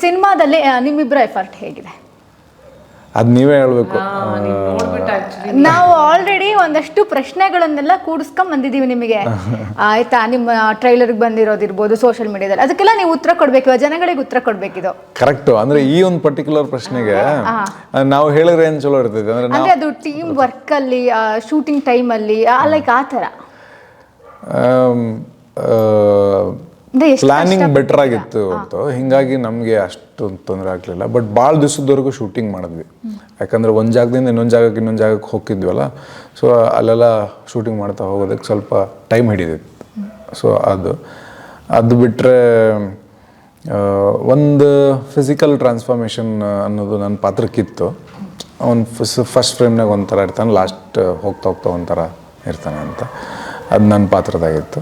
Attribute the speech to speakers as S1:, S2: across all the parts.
S1: ಸಿನಿಮಾದಲ್ಲಿ ನಿಮ್ಮಿಬ್ಬರ ಎಫರ್ಟ್ ಹೇಗಿದೆ?
S2: ಅದು ನೀವೇ ಹೇಳ್ಬೇಕು.
S1: ನಾವು ಆಲ್ರೆಡಿ ಒಂದಷ್ಟು ಪ್ರಶ್ನೆಗಳನ್ನೆಲ್ಲ ಕೂಡಿಸ್ಕೊಂಡ್ ಬಂದಿದ್ದೀವಿ ನಿಮಗೆ, ಆಯ್ತಾ? ನಿಮ್ಮ ಟ್ರೈಲರ್ಗೆ ಬಂದಿರೋದಿರ್ಬೋದು, ಸೋಷಿಯಲ್ ಮೀಡಿಯಾದಲ್ಲಿ, ಅದಕ್ಕೆಲ್ಲ ನೀವು ಉತ್ತರ ಕೊಡ್ಬೇಕು, ಜನಗಳಿಗೆ ಉತ್ತರ ಕೊಡ್ಬೇಕಿದು.
S2: ಕರೆಕ್ಟ್. ಅಂದ್ರೆ ಈ ಒಂದು ಪರ್ಟಿಕ್ಯುಲರ್ ಪ್ರಶ್ನೆಗೆ ನಾವು ಹೇಳಿದ್ರೆ ಏನ್ ಚಲೋ ಇರ್ತೈತೆ
S1: ಅಂದ್ರೆ ಅದು ಟೀಮ್ ವರ್ಕ್ ಅಲ್ಲಿ, ಶೂಟಿಂಗ್ ಟೈಮ್ ಅಲ್ಲಿ, ಲೈಕ್ ಆ ಥರ
S2: ಪ್ಲಾನಿಂಗ್ ಬೆಟರ್ ಆಗಿತ್ತು ಅವತ್ತು, ಹಿಂಗಾಗಿ ನಮಗೆ ಅಷ್ಟು ತೊಂದರೆ ಆಗಲಿಲ್ಲ. ಬಟ್ ಭಾಳ ದಿವಸದವರೆಗೂ ಶೂಟಿಂಗ್ ಮಾಡಿದ್ವಿ, ಯಾಕಂದರೆ ಒಂದು ಜಾಗದಿಂದ ಇನ್ನೊಂದು ಜಾಗಕ್ಕೆ ಹೋಗಿದ್ವಲ್ಲ. ಸೊ ಅಲ್ಲೆಲ್ಲ ಶೂಟಿಂಗ್ ಮಾಡ್ತಾ ಹೋಗೋದಕ್ಕೆ ಸ್ವಲ್ಪ ಟೈಮ್ ಹಿಡಿದಿತ್ತು. ಸೊ ಅದು ಬಿಟ್ಟರೆ ಒಂದು ಫಿಸಿಕಲ್ ಟ್ರಾನ್ಸ್ಫಾರ್ಮೇಷನ್ ಅನ್ನೋದು ನನ್ನ ಪಾತ್ರಕ್ಕಿತ್ತು. ಅವ್ನು ಫಸ್ಟ್ ಫ್ರೇಮ್ನಾಗ ಒಂಥರ ಇರ್ತಾನೆ, ಲಾಸ್ಟ್ ಹೋಗ್ತಾ ಒಂಥರ ಇರ್ತಾನೆ ಅಂತ, ಅದು ನನ್ನ ಪಾತ್ರದಾಗಿತ್ತು.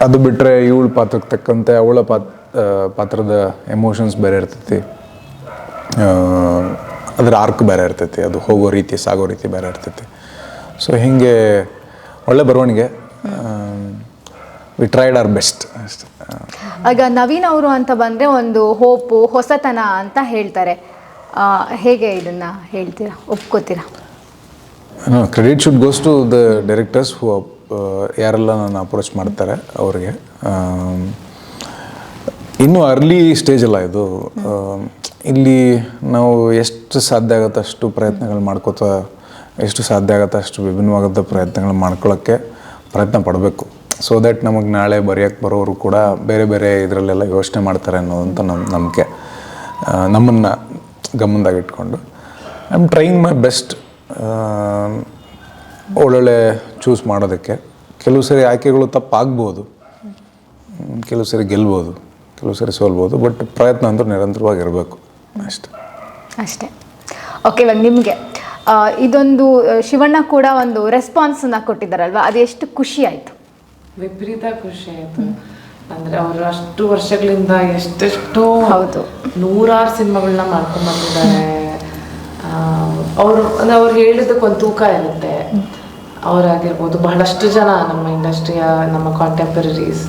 S2: ಅದು ಬಿಟ್ಟರೆ ಇವಳ ಪಾತ್ರಕ್ಕೆ ತಕ್ಕಂತೆ ಅವಳ ಪಾತ್ರದ ಎಮೋಷನ್ಸ್ ಬೇರೆ ಇರ್ತೈತಿ, ಅದರ ಆರ್ಕ್ ಬೇರೆ ಇರ್ತೈತಿ, ಅದು ಹೋಗೋ ರೀತಿ ಸಾಗೋ ರೀತಿ ಬೇರೆ ಇರ್ತೈತಿ. ಸೊ ಹೀಗೆ ಒಳ್ಳೆ ಬರವಣಿಗೆ, ವಿ ಟ್ರೈಡ್ ಅವರ್ ಬೆಸ್ಟ್ ಅಷ್ಟೆ.
S1: ಆಗ ನವೀನ್ ಅವರು ಅಂತ ಬಂದರೆ ಒಂದು ಹೋಪು, ಹೊಸತನ ಅಂತ ಹೇಳ್ತಾರೆ. ಹೇಗೆ ಇದನ್ನ ಹೇಳ್ತೀರಾ, ಒಪ್ಕೋತೀರಾ?
S2: Credit should goes to the directors who ಯಾರೆಲ್ಲ ನಾನು ಅಪ್ರೋಚ್ ಮಾಡ್ತಾರೆ ಅವ್ರಿಗೆ. ಇನ್ನೂ ಅರ್ಲಿ ಸ್ಟೇಜಲ್ಲ ಇದು. ಇಲ್ಲಿ ನಾವು ಎಷ್ಟು ಸಾಧ್ಯ ಆಗುತ್ತೆ ಅಷ್ಟು ಪ್ರಯತ್ನಗಳು ಮಾಡ್ಕೋತಾ, ಎಷ್ಟು ಸಾಧ್ಯ ಆಗುತ್ತೆ ಅಷ್ಟು ವಿಭಿನ್ನವಾದ ಪ್ರಯತ್ನಗಳು ಮಾಡ್ಕೊಳ್ಳೋಕ್ಕೆ ಪ್ರಯತ್ನ ಪಡಬೇಕು. ಸೊ ದ್ಯಾಟ್ ನಮಗೆ ನಾಳೆ ಬರೆಯೋಕ್ಕೆ ಬರೋರು ಕೂಡ ಬೇರೆ ಬೇರೆ ಇದರಲ್ಲೆಲ್ಲ ಯೋಚನೆ ಮಾಡ್ತಾರೆ ಅನ್ನೋದಂತ ನಮ್ಮ ನಂಬಿಕೆ, ನಮ್ಮನ್ನು ಗಮನದಾಗಿಟ್ಕೊಂಡು I am trying my best ಒಳ್ಳೊಳ್ಳೆ ಚೂಸ್ ಮಾಡೋದಕ್ಕೆ. ಕೆಲವು ಸರಿ ಆಯ್ಕೆಗಳು ತಪ್ಪಾಗ್ಬೋದು, ಕೆಲವು ಸರಿ ಗೆಲ್ಬೋದು, ಕೆಲವು ಸರಿ ಸೋಲ್ಬೋದು, ಬಟ್ ಪ್ರಯತ್ನ ಅಂತೂ ನಿರಂತರವಾಗಿರಬೇಕು
S1: ಅಷ್ಟೇ. ಓಕೆ, ಇವಾಗ ನಿಮಗೆ ಇದೊಂದು ಶಿವಣ್ಣ ಕೂಡ ಒಂದು ರೆಸ್ಪಾನ್ಸನ್ನು ಕೊಟ್ಟಿದ್ದಾರಲ್ವ, ಅದು ಎಷ್ಟು ಖುಷಿ ಆಯಿತು?
S3: ವಿಪರೀತ ಖುಷಿ ಆಯಿತು. ಅಂದರೆ ಅವರು ಅಷ್ಟು ವರ್ಷಗಳಿಂದ ಎಷ್ಟೆಷ್ಟೋ ನೂರಾರು ಸಿನಿಮಾಗಳನ್ನ ಮಾಡ್ಕೊಂಡ್ಬಂದಿದ್ದಾರೆ. ಅವ್ರು ಹೇಳಿದ್ದಕ್ಕೊಂದು ತೂಕ ಇರುತ್ತೆ. ಅವರಾಗಿರ್ಬೋದು, ಬಹಳಷ್ಟು ಜನ ನಮ್ಮ ಇಂಡಸ್ಟ್ರಿಯ, ನಮ್ಮ ಕಾಂಟೆಂಪರರೀಸ್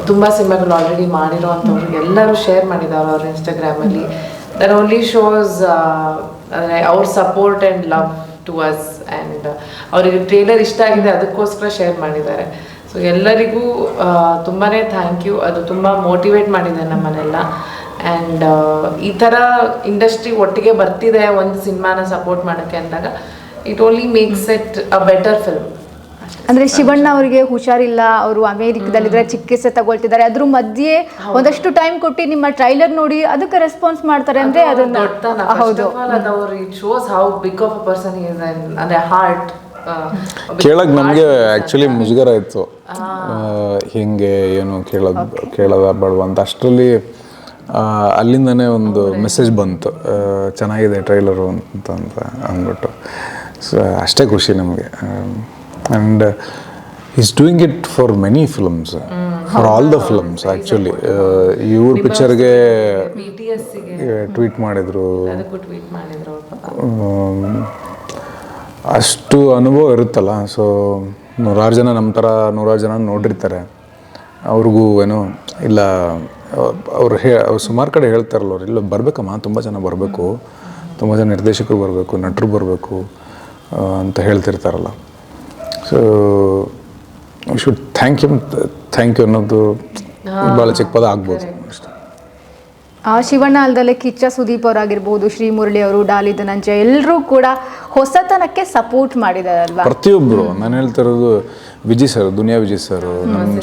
S3: ತುಂಬ ಸಿನಿಮಾಗಳು ಆಲ್ರೆಡಿ ಮಾಡಿರೋವಂಥವ್ರು ಎಲ್ಲರೂ ಶೇರ್ ಮಾಡಿದ್ದಾರೆ ಅವ್ರ ಇನ್ಸ್ಟಾಗ್ರಾಮಲ್ಲಿ. ದಟ್ ಓನ್ಲಿ ಶೋಸ್ ಅಂದರೆ ಅವ್ರ support and love to us. And ಅವರಿಗೆ ಟ್ರೇಲರ್ ಇಷ್ಟ ಆಗಿದೆ, ಅದಕ್ಕೋಸ್ಕರ ಶೇರ್ ಮಾಡಿದ್ದಾರೆ. ಸೊ ಎಲ್ಲರಿಗೂ ತುಂಬಾ ಥ್ಯಾಂಕ್ ಯು. ಅದು ತುಂಬ ಮೋಟಿವೇಟ್ ಮಾಡಿದೆ ನಮ್ಮನ್ನೆಲ್ಲ. ಆ್ಯಂಡ್ ಈ ಥರ ಇಂಡಸ್ಟ್ರಿ ಒಟ್ಟಿಗೆ ಬರ್ತಿದೆ ಒಂದು ಸಿನಿಮಾನ ಸಪೋರ್ಟ್ ಮಾಡೋಕ್ಕೆ ಅಂದಾಗ it only makes it a better film.
S1: ಅಂದರೆ ಶಿವಣ್ಣ ಅವರಿಗೆ ಹುಷಾರಿಲ್ಲ, ಅವರು ಅಮೇರಿಕದಲ್ಲಿದ್ರೆ ಚಿಕಿತ್ಸೆ ತಗೊಳ್ತಿದ್ದಾರೆ, ಅದ್ರ ಮಧ್ಯೆ ಒಂದಷ್ಟು ಟೈಮ್ ಕೊಟ್ಟು ನಿಮ್ಮ ಟ್ರೈಲರ್ ನೋಡಿ ಅದಕ್ಕೆ ರೆಸ್ಪಾನ್ಸ್ ಮಾಡ್ತಾರೆ ಅಂದರೆ ಅದನ್ನು ಹೌದು,
S3: it shows how big of a person is. ಅಂದರೆ ಹಾರ್ಟ್
S2: ಕೇಳಕ್ಕೆ ನಮಗೆ ಆ್ಯಕ್ಚುಲಿ ಮುಜುಗರ ಇತ್ತು, ಹಿಂಗೆ ಏನು ಕೇಳೋದ ಬೇಡವ ಅಂತ. ಅಷ್ಟರಲ್ಲಿ ಅಲ್ಲಿಂದನೇ ಒಂದು ಮೆಸೇಜ್ ಬಂತು, ಚೆನ್ನಾಗಿದೆ ಟ್ರೈಲರು ಅಂತ ಅಂದ್ಬಿಟ್ಟು. ಸೊ ಅಷ್ಟೇ ಖುಷಿ ನಮಗೆ. And is doing it for many films, for all the films actually. ಇವ್ರ ಪಿಕ್ಚರ್ಗೆ ಟ್ವೀಟ್ ಮಾಡಿದರು, ಅಷ್ಟು ಅನುಭವ ಇರುತ್ತಲ್ಲ. ಸೊ ನೂರಾರು ಜನ ನಮ್ಮ ಥರ ನೂರಾರು ಜನ ನೋಡಿರ್ತಾರೆ, ಅವ್ರಿಗೂ ಏನೋ ಇಲ್ಲ, ಅವ್ರು ಸುಮಾರು ಕಡೆ ಹೇಳ್ತಾರಲ್ಲ, ಅವ್ರು ಇಲ್ಲ ಬರಬೇಕಮ್ಮ, ತುಂಬ ಜನ ಬರಬೇಕು, ತುಂಬ ಜನ ನಿರ್ದೇಶಕರು ಬರಬೇಕು, ನಟರು ಬರಬೇಕು ಅಂತ ಹೇಳ್ತಿರ್ತಾರಲ್ಲ. ಸೊ ಶುಡ್ ಥ್ಯಾಂಕ್ ಯು ಅನ್ನೋದು ಭಾಳ ಚಿಕ್ಕ ಪದ ಆಗ್ಬೋದು ಅಷ್ಟೇ.
S1: ಶಿವಣ್ಣ ಅಲ್ದಲ್ಲೇ ಕಿಚ್ಚ ಸುದೀಪ್ ಅವರಾಗಿರ್ಬೋದು, ಶ್ರೀಮುರಳಿ ಅವರು, ಡಾಲಿ ಧನಂಜಯ, ಎಲ್ಲರೂ ಕೂಡ ಹೊಸತನಕ್ಕೆ ಸಪೋರ್ಟ್ ಮಾಡಿದಾರಲ್ವಾ?
S2: ಪ್ರತಿಯೊಬ್ಬರು. ನಾನು ಹೇಳ್ತಿರೋದು ವಿಜಯ್ ಸರ್, ದುನಿಯಾ ವಿಜಯ್ ಸರ್, ನಮ್ಮ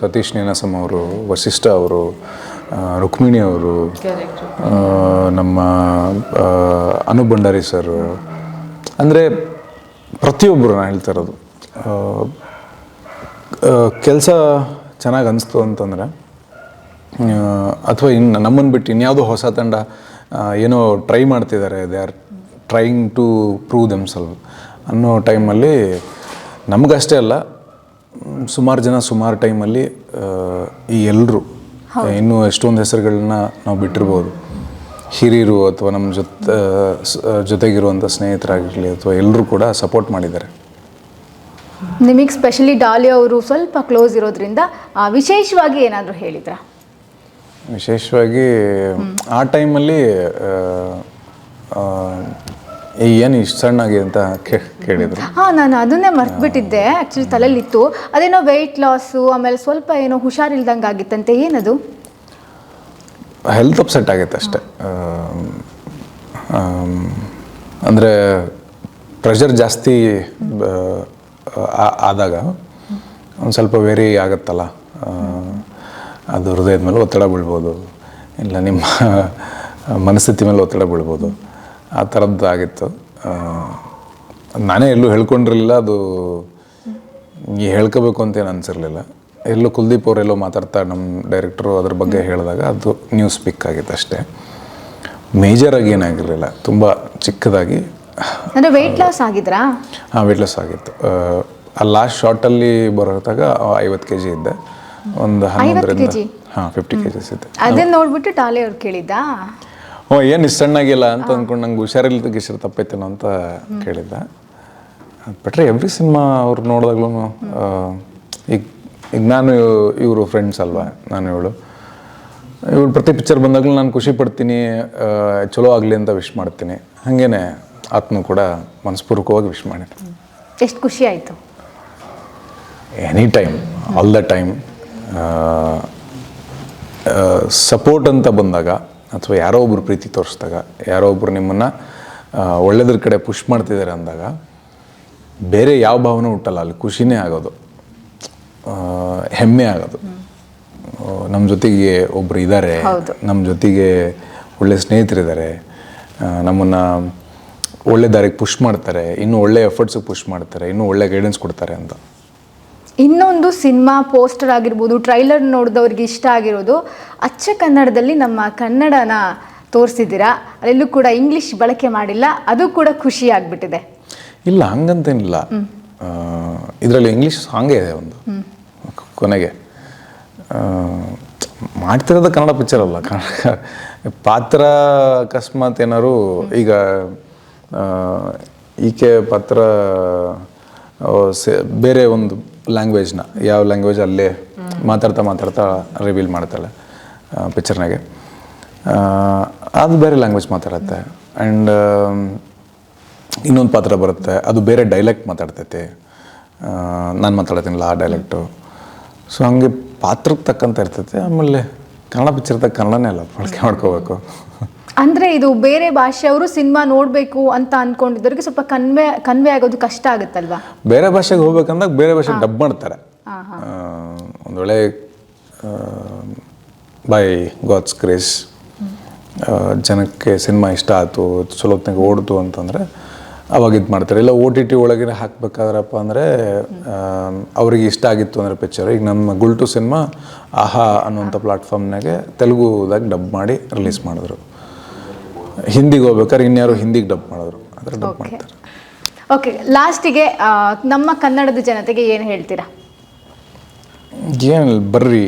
S2: ಸತೀಶ್ ನೀನಾಸಂ ಅವರು, ವಸಿಷ್ಠ ಅವರು, ರುಕ್ಮಿಣಿ ಅವರು, ನಮ್ಮ ಅನು ಭಂಡಾರಿ ಸರ್, ಅಂದರೆ ಪ್ರತಿಯೊಬ್ಬರು ನಾನು ಹೇಳ್ತಾ ಇರೋದು. ಕೆಲಸ ಚೆನ್ನಾಗಿ ಅನಿಸ್ತು ಅಂತಂದರೆ, ಅಥವಾ ಇನ್ನು ನಮ್ಮನ್ನು ಬಿಟ್ಟು ಇನ್ಯಾವುದೋ ಹೊಸ ತಂಡ ಏನೋ ಟ್ರೈ ಮಾಡ್ತಿದ್ದಾರೆ, they are trying to prove themselves ಅನ್ನೋ ಟೈಮಲ್ಲಿ ನಮಗಷ್ಟೇ ಅಲ್ಲ, ಸುಮಾರು ಜನ ಸುಮಾರು ಟೈಮಲ್ಲಿ ಈ ಎಲ್ಲರೂ ಇನ್ನೂ ಎಷ್ಟೊಂದು ಹೆಸರುಗಳನ್ನ ನಾವು ಬಿಟ್ಟಿರ್ಬೋದು, ಹಿರಿಯರು ಅಥವಾ ನಮ್ಮ ಜೊತೆಗಿರುವಂಥ ಸ್ನೇಹಿತರಾಗಿರಲಿ ಅಥವಾ ಎಲ್ಲರೂ ಕೂಡ ಸಪೋರ್ಟ್ ಮಾಡಿದ್ದಾರೆ.
S1: ನಿಮಗೆ ಸ್ಪೆಷಲಿ ಡಾಲಿ ಅವರು ಸ್ವಲ್ಪ ಕ್ಲೋಸ್ ಇರೋದ್ರಿಂದ ವಿಶೇಷವಾಗಿ ಏನಾದರೂ ಹೇಳಿದ್ರಾ?
S2: ವಿಶೇಷವಾಗಿ ಆ ಟೈಮಲ್ಲಿ ಏನು ಇಷ್ಟು ಸಣ್ಣಾಗಿ ಅಂತ ಕೇಳಿದ್ರು.
S1: ನಾನು ಅದನ್ನೇ ಮರ್ತ್ಬಿಟ್ಟಿದ್ದೆ, ಆ್ಯಕ್ಚುಲಿ ತಲೆಯಲ್ಲಿತ್ತು. ಅದೇನೋ ವೆಯ್ಟ್ ಲಾಸು, ಆಮೇಲೆ ಸ್ವಲ್ಪ ಏನೋ ಹುಷಾರಿಲ್ದಂಗೆ ಆಗಿತ್ತಂತೆ, ಏನದು?
S2: ಹೆಲ್ತ್ ಅಪ್ಸೆಟ್ ಆಗಿತ್ತು ಅಷ್ಟೆ. ಅಂದರೆ ಪ್ರೆಷರ್ ಜಾಸ್ತಿ ಆದಾಗ ಒಂದು ಸ್ವಲ್ಪ ವೇರಿ ಆಗುತ್ತಲ್ಲ, ಅದು ಹೃದಯದ ಮೇಲೆ ಒತ್ತಡ ಬೀಳ್ಬೋದು, ಇಲ್ಲ ನಿಮ್ಮ ಮನಸ್ಥಿತಿ ಮೇಲೆ ಒತ್ತಡ ಬೀಳ್ಬೋದು, ಆ ಥರದ್ದು ಆಗಿತ್ತು. ನಾನೇ ಎಲ್ಲೂ ಹೇಳ್ಕೊಂಡಿರಲಿಲ್ಲ, ಅದು ಹೇಳ್ಕೋಬೇಕು ಅಂತೇನು ಅನಿಸಿರಲಿಲ್ಲ. ಎಲ್ಲೋ ಕುಲ್ದೀಪ್ ಅವರೆಲ್ಲೋ ಮಾತಾಡ್ತಾ ನಮ್ಮ ಡೈರೆಕ್ಟ್ರು ಅದ್ರ ಬಗ್ಗೆ ಹೇಳಿದಾಗ ಅದು ನ್ಯೂಸ್ ಪಿಕ್ ಆಗಿತ್ತು ಅಷ್ಟೇ. ಮೇಜರಾಗಿ ಏನಾಗಿರಲಿಲ್ಲ, ತುಂಬ ಚಿಕ್ಕದಾಗಿ.
S1: ಅಂದರೆ ವೆಯ್ಟ್ ಲಾಸ್ ಆಗಿದ್ರಾ?
S2: ಹಾಂ, ವೆಯ್ಟ್ ಲಾಸ್ ಆಗಿತ್ತು. ಆ ಲಾಸ್ಟ್ ಶಾರ್ಟಲ್ಲಿ ಬರೋದಾಗ 50 kg ಇದ್ದೆ. ಒಂದು 11ರಿಂದ 50 kg ಇದ್ದೆ.
S1: ಅದನ್ನ ನೋಡ್ಬಿಟ್ಟು ಡಾಲಿ ಅವ್ರು ಕೇಳಿದ್ದ,
S2: ಏನು ಇಷ್ಟು ಸಣ್ಣಾಗಿಲ್ಲ ಅಂತ ಅಂದ್ಕೊಂಡು ನಂಗೆ ಹುಷಾರಿಲ್ಲದ ಗಿಷರ್ ತಪ್ಪೈತೇನೋ ಅಂತ ಕೇಳಿದ್ದ. ಅದು ಬಿಟ್ಟರೆ ಎವ್ರಿ ಸಿನಿಮಾ ಅವ್ರು ನೋಡಿದಾಗ್ಲೂ ಈಗ ನಾನು ಇವರು ಫ್ರೆಂಡ್ಸ್ ಅಲ್ವಾ, ನಾನು ಇವಳು ಪ್ರತಿ ಪಿಕ್ಚರ್ ಬಂದಾಗಲೂ ನಾನು ಖುಷಿ ಪಡ್ತೀನಿ, ಚಲೋ ಆಗಲಿ ಅಂತ ವಿಶ್ ಮಾಡ್ತೀನಿ. ಹಾಗೇನೆ ಆತನು ಕೂಡ ಮನಸ್ಪೂರ್ವಕವಾಗಿ ವಿಶ್ ಮಾಡಿದ್ರು.
S1: ಎಷ್ಟು ಖುಷಿ ಆಯಿತು?
S2: Any time, all the time. Support ಅಂತ ಬಂದಾಗ, ಅಥವಾ ಯಾರೋ ಒಬ್ರು ಪ್ರೀತಿ ತೋರಿಸಿದಾಗ, ಯಾರೋ ಒಬ್ರು ನಿಮ್ಮನ್ನು ಒಳ್ಳೆಯದ್ರ ಕಡೆ ಪುಷ್ ಮಾಡ್ತಿದ್ದಾರೆ ಅಂದಾಗ ಬೇರೆ ಯಾವ ಭಾವನೆ ಹುಟ್ಟಲ್ಲ, ಅಲ್ಲಿ ಖುಷಿನೇ ಆಗೋದು, ಹೆಮ್ಮೆ ಆಗೋದು. ನಮ್ಮ ಜೊತೆಗೆ ಒಬ್ರು ಇದ್ದಾರೆ, ನಮ್ಮ ಜೊತೆಗೆ ಒಳ್ಳೆ ಸ್ನೇಹಿತರಿದ್ದಾರೆ, ನಮ್ಮನ್ನು ಒಳ್ಳೆ ದಾರಿಗೆ ಪುಷ್ ಮಾಡ್ತಾರೆ, ಇನ್ನೂ ಒಳ್ಳೆ ಎಫರ್ಟ್ಸಿಗೆ ಪುಷ್ ಮಾಡ್ತಾರೆ, ಇನ್ನೂ ಒಳ್ಳೆ ಗೈಡೆನ್ಸ್ ಕೊಡ್ತಾರೆ ಅಂತ.
S1: ಇನ್ನೊಂದು ಸಿನಿಮಾ ಪೋಸ್ಟರ್ ಆಗಿರ್ಬೋದು, ಟ್ರೈಲರ್ ನೋಡಿದವ್ರಿಗೆ ಇಷ್ಟ ಆಗಿರೋದು, ಅಚ್ಚ ಕನ್ನಡದಲ್ಲಿ ನಮ್ಮ ಕನ್ನಡನ ತೋರಿಸಿದ್ದೀರಾ, ಅಲ್ಲೆಲ್ಲೂ ಕೂಡ ಇಂಗ್ಲೀಷ್ ಬಳಕೆ ಮಾಡಿಲ್ಲ, ಅದು ಕೂಡ ಖುಷಿ ಆಗಿಬಿಟ್ಟಿದೆ.
S2: ಇಲ್ಲ, ಹಂಗಂತೇನಿಲ್ಲ. ಇದರಲ್ಲಿ ಇಂಗ್ಲೀಷ್ ಸಾಂಗೇ ಇದೆ ಒಂದು ಕೊನೆಗೆ. ಮಾಡ್ತಿರೋದು ಕನ್ನಡ ಪಿಕ್ಚರ್ ಅಲ್ಲ, ಕನ್ನಡ ಪಾತ್ರ. ಅಕಸ್ಮಾತ್ ಏನಾದ್ರು ಈಗ ಈಕೆ ಪಾತ್ರ ಬೇರೆ ಒಂದು ಲ್ಯಾಂಗ್ವೇಜ್ನ, ಯಾವ ಲ್ಯಾಂಗ್ವೇಜ್ ಅಲ್ಲೇ ಮಾತಾಡ್ತಾ ರಿವೀಲ್ ಮಾಡ್ತಾಳೆ ಪಿಕ್ಚರ್ನಾಗೆ, ಅದು ಬೇರೆ ಲ್ಯಾಂಗ್ವೇಜ್ ಮಾತಾಡುತ್ತೆ. ಆ್ಯಂಡ್ ಇನ್ನೊಂದು ಪಾತ್ರ ಬರುತ್ತೆ, ಅದು ಬೇರೆ ಡೈಲೆಕ್ಟ್ ಮಾತಾಡ್ತೈತೆ, ನಾನು ಮಾತಾಡ್ತೀನಿಲ್ಲ ಆ ಡೈಲೆಕ್ಟು. ಸೊ ಹಂಗೆ ಪಾತ್ರಕ್ಕೆ ತಕ್ಕಂತ ಇರ್ತೈತೆ. ಆಮೇಲೆ ಕನ್ನಡ ಪಿಕ್ಚರ್ ತಕ್ಕ ಕನ್ನಡನೇ ಅಲ್ಲ, ಬಳಕೆ ಮಾಡ್ಕೋಬೇಕು.
S1: ಅಂದರೆ ಇದು ಬೇರೆ ಭಾಷೆಯವರು ಸಿನಿಮಾ ನೋಡಬೇಕು ಅಂತ ಅಂದ್ಕೊಂಡಿದ್ದವ್ರಿಗೆ ಸ್ವಲ್ಪ ಕನ್ವೆ ಆಗೋದು ಕಷ್ಟ ಆಗುತ್ತಲ್ವಾ?
S2: ಬೇರೆ ಭಾಷೆಗೆ ಹೋಗ್ಬೇಕಂದಾಗ ಬೇರೆ ಭಾಷೆಗೆ ಡಬ್ ಮಾಡ್ತಾರೆ. ಒಂದು ವೇಳೆ ಬೈ ಗಾಡ್ಸ್ ಗ್ರೇಸ್ ಜನಕ್ಕೆ ಸಿನಿಮಾ ಇಷ್ಟ ಆಯಿತು, ಚಲೋ ಹೊತ್ತಿನಾಗ ಓಡ್ತು ಅಂತಂದರೆ ಅವಾಗ ಇದು ಮಾಡ್ತಾರೆ. ಇಲ್ಲ OTT ಒಳಗೆ ಹಾಕ್ಬೇಕಾದ್ರಪ್ಪ ಅಂದರೆ ಅವ್ರಿಗೆ ಇಷ್ಟ ಆಗಿತ್ತು ಅಂದರೆ ಪಿಕ್ಚರ್. ಈಗ ನಮ್ಮ ಗುಲ್ಟು ಸಿನಿಮಾ ಆಹಾ ಅನ್ನುವಂಥ ಪ್ಲಾಟ್ಫಾರ್ಮ್ನಾಗೆ ತೆಲುಗುದಾಗ ಡಬ್ ಮಾಡಿ ರಿಲೀಸ್ ಮಾಡಿದ್ರು. ಹಿಂದಿಗೆ ಹೋಗ್ಬೇಕಾದ್ರೆ ಇನ್ಯಾರು ಹಿಂದಿಗೆ ಡಬ್ ಮಾಡಿದ್ರು, ಅದರ ಡಬ್ ಮಾಡ್ತಾರೆ.
S1: ಓಕೆ, ಲಾಸ್ಟಿಗೆ ನಮ್ಮ ಕನ್ನಡದ ಜನತೆಗೆ ಏನು ಹೇಳ್ತೀರಾ?
S2: ಏನಿಲ್ಲ, ಬರ್ರಿ,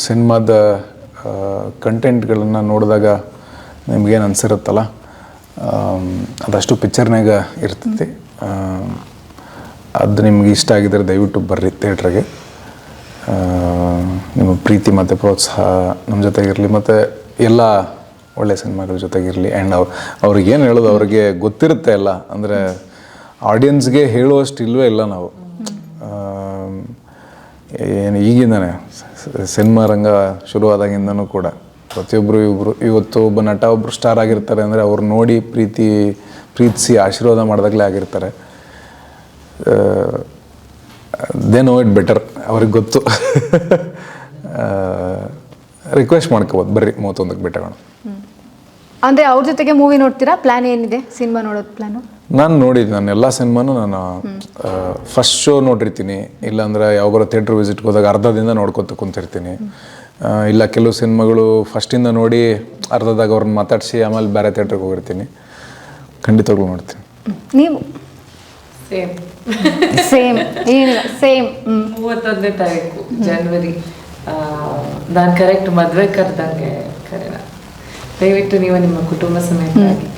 S2: ಸಿನಿಮಾದ ಕಂಟೆಂಟ್ಗಳನ್ನು ನೋಡಿದಾಗ ನಿಮ್ಗೇನು ಅನಿಸಿರುತ್ತಲ್ಲ, ಅದಷ್ಟು ಪಿಕ್ಚರ್ನಾಗ ಇರ್ತೈತಿ. ಅದು ನಿಮ್ಗೆ ಇಷ್ಟ ಆಗಿದ್ರೆ ದಯವಿಟ್ಟು ಬರ್ರಿ ಥಿಯೇಟ್ರಿಗೆ. ನಿಮ್ಮ ಪ್ರೀತಿ ಮತ್ತು ಪ್ರೋತ್ಸಾಹ ನಮ್ಮ ಜೊತೆಗಿರಲಿ, ಮತ್ತು ಎಲ್ಲ ಒಳ್ಳೆ ಸಿನಿಮಾಗಳ ಜೊತೆಗಿರಲಿ. ಆ್ಯಂಡ್ ಅವ್ರಿಗೆ ಏನು ಹೇಳೋದು ಅವ್ರಿಗೆ ಗೊತ್ತಿರುತ್ತೆ ಎಲ್ಲ. ಅಂದರೆ ಆಡಿಯನ್ಸ್ಗೆ ಹೇಳುವಷ್ಟು ಇಲ್ಲವೇ ಇಲ್ಲ ನಾವು. ಏನು ಈಗಿಂದನೇ ಸಿನಿಮಾ ರಂಗ ಶುರುವಾದಾಗಿಂದನೂ ಕೂಡ ಪ್ರತಿಯೊಬ್ಬರು ಇವತ್ತು ಒಬ್ಬ ನಟ ಒಬ್ಬರು ಸ್ಟಾರ್ ಆಗಿರ್ತಾರೆ ಅಂದರೆ ಅವ್ರು ನೋಡಿ ಪ್ರೀತಿಸಿ ಆಶೀರ್ವಾದ ಮಾಡಿದಾಗಲೇ ಆಗಿರ್ತಾರೆ. ದೇ ನೋ ಇಟ್ ಬೆಟರ್, ಅವ್ರಿಗೆ ಗೊತ್ತು. ರಿಕ್ವೆಸ್ಟ್ ಮಾಡ್ಕೋಬೋದು, ಬರ್ರಿ 31ಕ್ಕೆ ಭೇಟಿಯಾಗೋಣ.
S1: ಅಂದರೆ ಅವ್ರ ಜೊತೆಗೆ ಮೂವಿ ನೋಡ್ತೀರಾ? ಪ್ಲ್ಯಾನ್ ಏನಿದೆ ಸಿನಿಮಾ ನೋಡೋದು ಪ್ಲ್ಯಾನು?
S2: ನಾನು ನೋಡಿದ್ದು, ನಾನು ಎಲ್ಲ ಸಿನಿಮಾನು ನಾನು ಫಸ್ಟ್ ಶೋ ನೋಡಿರ್ತೀನಿ. ಇಲ್ಲಾಂದ್ರೆ ಯಾವಾಗಾರ ಥಿಯೇಟ್ರ್ ವಿಸಿಟ್ಗೆ ಹೋದಾಗ ಅರ್ಧದಿಂದ ನೋಡ್ಕೊತ ಕುಂತಿರ್ತೀನಿ. ಇಲ್ಲ ಕೆಲವು ಸಿನಿಮಾಗಳು ಫಸ್ಟಿಂದ ನೋಡಿ ಅರ್ಧದಾಗ ಅವ್ರನ್ನ ಮಾತಾಡಿಸಿ ಆಮೇಲೆ ಬೇರೆ ಥಿಯೇಟ್ರಿಗೆ ಹೋಗಿರ್ತೀನಿ. ಖಂಡಿತವಾಗ್ಲೂ ನೋಡ್ತೀನಿ.
S1: ನೀವು?
S3: ಸೇಮ್
S1: ಸೇಮ್ ಏನಿಲ್ಲ, ಸೇಮ್.
S3: 31ನೇ ತಾರೀಕು ಜನವರಿ ನಾನು ಕರೆಕ್ಟ್ ಮದುವೆ ಕರೆದಂಗೆ ಕರೆನ. ದಯವಿಟ್ಟು ನೀವು ನಿಮ್ಮ ಕುಟುಂಬ ಸಮೇತರಾಗಿ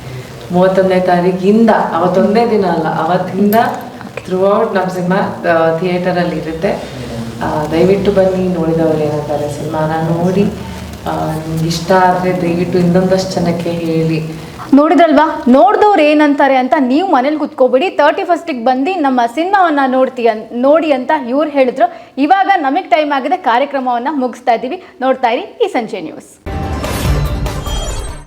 S3: 31ನೇ ತಾರೀಕಿಂದ, ಅವತ್ತೊಂದೇ ದಿನ ಅಲ್ಲ, ಅವತ್ತಿಂದ ಥ್ರೂ ಔಟ್ ನಮ್ಮ ಸಿನಿಮಾ ಥಿಯೇಟರಲ್ಲಿ ಇರುತ್ತೆ. ದಯವಿಟ್ಟು ಬನ್ನಿ, ನೋಡಿದವರು ಏನಂತಾರೆ ಸಿನಿಮಾನ ನೋಡಿ ನಿಮ್ಗೆ ಇಷ್ಟ ಆದರೆ ದಯವಿಟ್ಟು ಇನ್ನೊಂದಷ್ಟು ಜನಕ್ಕೆ ಹೇಳಿ.
S1: ನೋಡಿದ್ರಲ್ವಾ, ನೋಡಿದವ್ರು ಏನಂತಾರೆ ಅಂತ ನೀವು ಮನೇಲಿ ಕುತ್ಕೋಬಿಡಿ. 31st ಬಂದು ನಮ್ಮ ಸಿನಿಮಾವನ್ನ ನೋಡಿ ಅಂತ ಇವ್ರು ಹೇಳಿದ್ರು. ಇವಾಗ ನಮಗೆ ಟೈಮ್ ಆಗಿದೆ, ಕಾರ್ಯಕ್ರಮವನ್ನು ಮುಗಿಸ್ತಾ ಇದ್ದೀವಿ. ನೋಡ್ತಾ ಇರಿ ಈ ಸಂಜೆ ನ್ಯೂಸ್.